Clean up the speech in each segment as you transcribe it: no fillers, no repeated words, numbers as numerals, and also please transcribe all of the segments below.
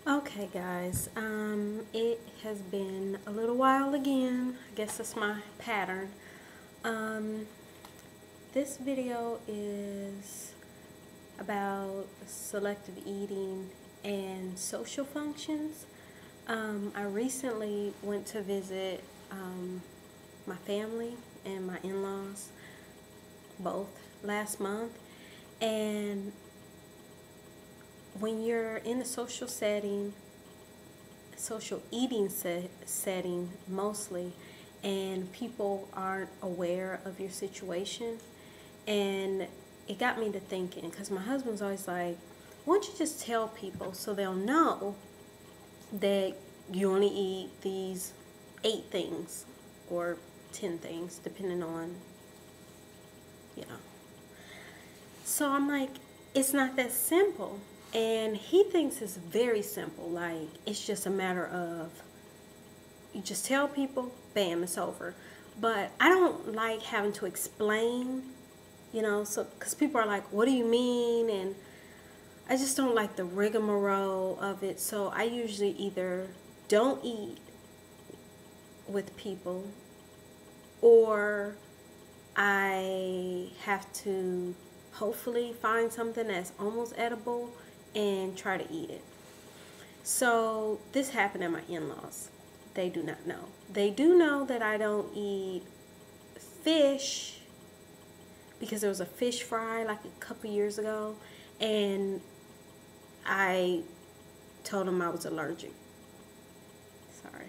Okay, guys, it has been a little while again. I guess that's my pattern. Um, this video is about selective eating and social functions. I recently went to visit my family and my in-laws, both last month, and when you're in a social setting, social eating setting mostly, and people aren't aware of your situation, and it got me to thinking, because my husband's always like, why don't you just tell people so they'll know that you only eat these 8 things or 10 things, depending on, you know. So I'm like, it's not that simple. And he thinks it's very simple. Like, it's just a matter of you just tell people, bam, it's over. But I don't like having to explain, so because people are like, what do you mean? And I just don't like the rigmarole of it. So I usually either don't eat with people, or I have to hopefully find something that's almost edible and try to eat it. So this happened at my in-laws. They do not know. They do know that I don't eat fish because there was a fish fry like a couple years ago, and I told them I was allergic. Sorry.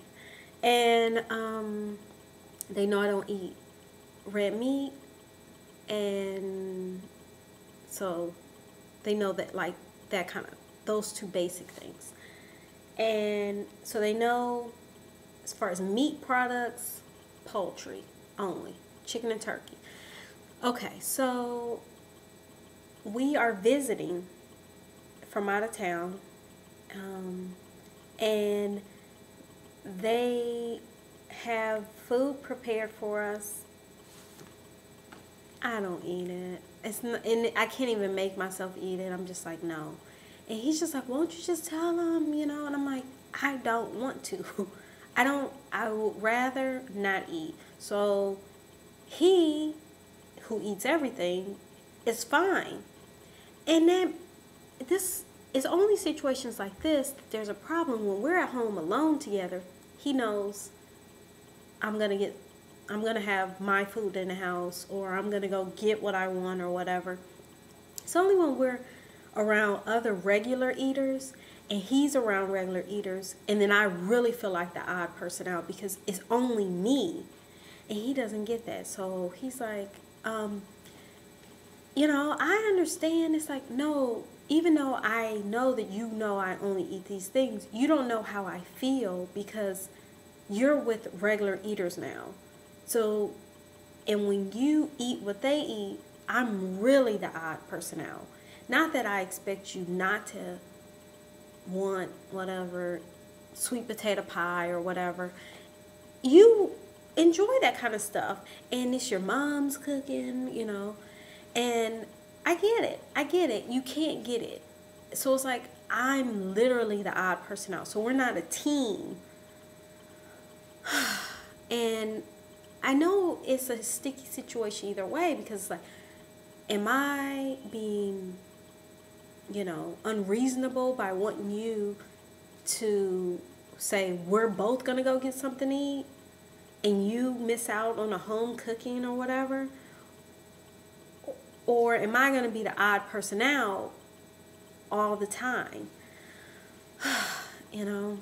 And they know I don't eat red meat, and so they know that, like, that kind of, those two basic things. And so they know, as far as meat products, poultry only, chicken and turkey. Okay, so we are visiting from out of town, and they have food prepared for us. I don't eat it. It's not, and I can't even make myself eat it. I'm just like, no. And he's just like, won't you just tell them, And I'm like, I don't want to. I would rather not eat. So he, who eats everything, is fine. And then this is only situations like this that there's a problem. When we're at home alone together, he knows I'm going to have my food in the house, or I'm going to go get what I want or whatever. It's only when we're around other regular eaters and he's around regular eaters, and then I really feel like the odd person out because it's only me and he doesn't get that. So he's like, I understand. It's like, no, even though I know that I only eat these things, you don't know how I feel because you're with regular eaters now. So, and when you eat what they eat, I'm really the odd person out. Not that I expect you not to want whatever, sweet potato pie or whatever. You enjoy that kind of stuff. And it's your mom's cooking, And I get it. You can't get it. So it's like, I'm literally the odd person out. So we're not a team. And I know it's a sticky situation either way, because it's like, am I being, unreasonable by wanting you to say we're both going to go get something to eat and you miss out on a home cooking or whatever? Or am I going to be the odd person out all the time? I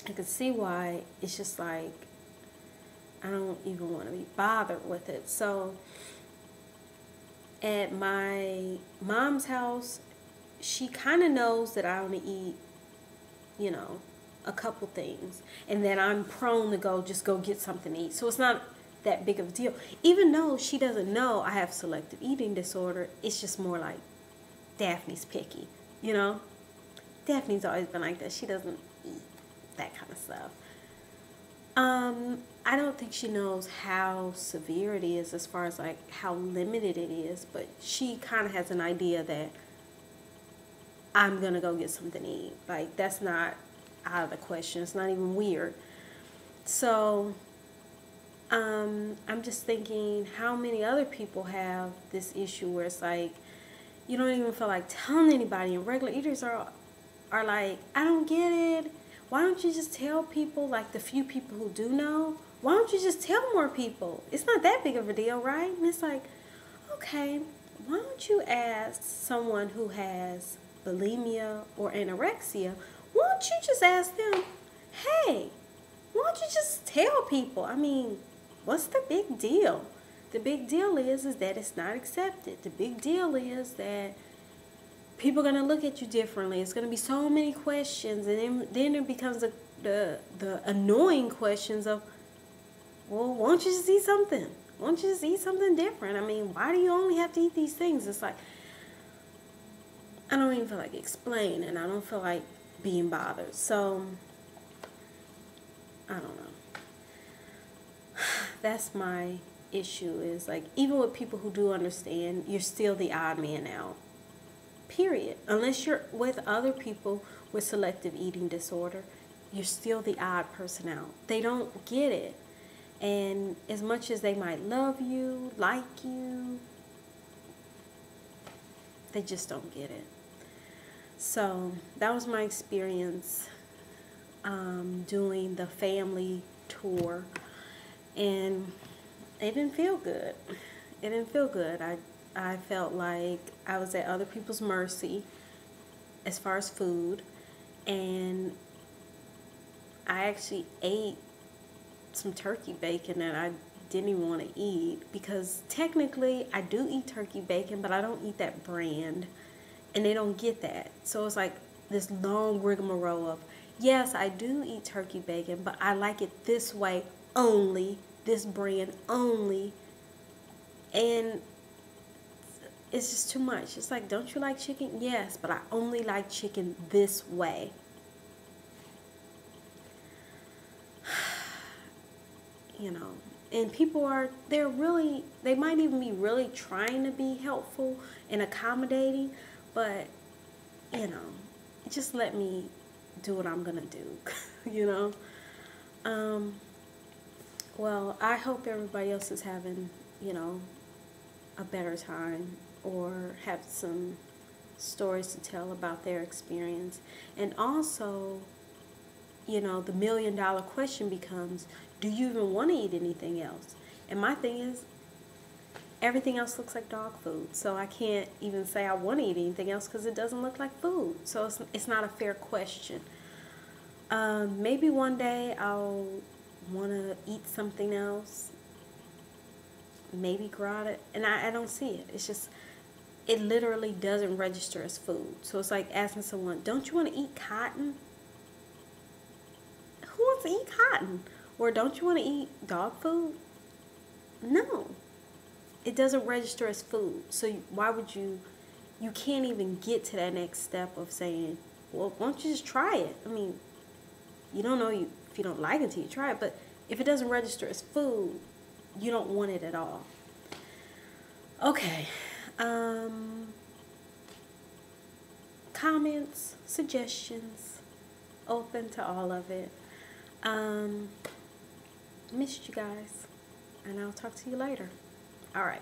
can see why it's just like, I don't even want to be bothered with it. So at my mom's house, she kind of knows that I only eat, a couple things, and that I'm prone to go get something to eat. So it's not that big of a deal. Even though she doesn't know I have selective eating disorder, it's just more like Daphne's picky, Daphne's always been like that. She doesn't eat that kind of stuff. I don't think she knows how severe it is as far as like how limited it is, but she kind of has an idea that I'm gonna go get something to eat. Like, that's not out of the question. It's not even weird. So I'm just thinking how many other people have this issue where it's like you don't even feel like telling anybody, and regular eaters are like, I don't get it. Why don't you just tell people, like the few people who do know? Why don't you just tell more people? It's not that big of a deal, right? And it's like, okay, why don't you ask someone who has bulimia or anorexia? Why don't you just ask them, hey, why don't you just tell people? I mean, what's the big deal? The big deal is that it's not accepted. The big deal is that people are going to look at you differently. It's going to be so many questions, and then it becomes the annoying questions of, well, why don't you just eat something? Why don't you just eat something different? I mean, why do you only have to eat these things? It's like, I don't even feel like explaining. I don't feel like being bothered. So, I don't know. That's my issue, is like, even with people who do understand, you're still the odd man out. Period. Unless you're with other people with selective eating disorder, you're still the odd person out. They don't get it. And as much as they might love you, like you, they just don't get it. So that was my experience doing the family tour. And it didn't feel good. It didn't feel good. I felt like I was at other people's mercy as far as food. And I actually ate some turkey bacon that I didn't even want to eat, because technically I do eat turkey bacon, but I don't eat that brand, and they don't get that. So it's like this long rigmarole of, yes, I do eat turkey bacon, but I like it this way only, this brand only, and it's just too much. It's like, don't you like chicken? Yes, but I only like chicken this way. You know, and people they might even be really trying to be helpful and accommodating, but, you know, just let me do what I'm gonna do, you know. Well, I hope everybody else is having, you know, a better time, or have some stories to tell about their experience. And also, you know, the $1 million question becomes, do you even want to eat anything else? And my thing is, everything else looks like dog food. So I can't even say I want to eat anything else because it doesn't look like food. So it's not a fair question. Maybe one day I'll want to eat something else. Maybe grow it. And I don't see it. It's just, it literally doesn't register as food. So it's like asking someone, don't you want to eat cotton? Who wants to eat cotton? Or don't you want to eat dog food? No. It doesn't register as food. So why would you can't even get to that next step of saying, well, why don't you just try it? I mean, you don't know if you don't like it till you try it, but if it doesn't register as food, you don't want it at all. Okay. Comments, suggestions, open to all of it. Missed you guys, and I'll talk to you later. All right.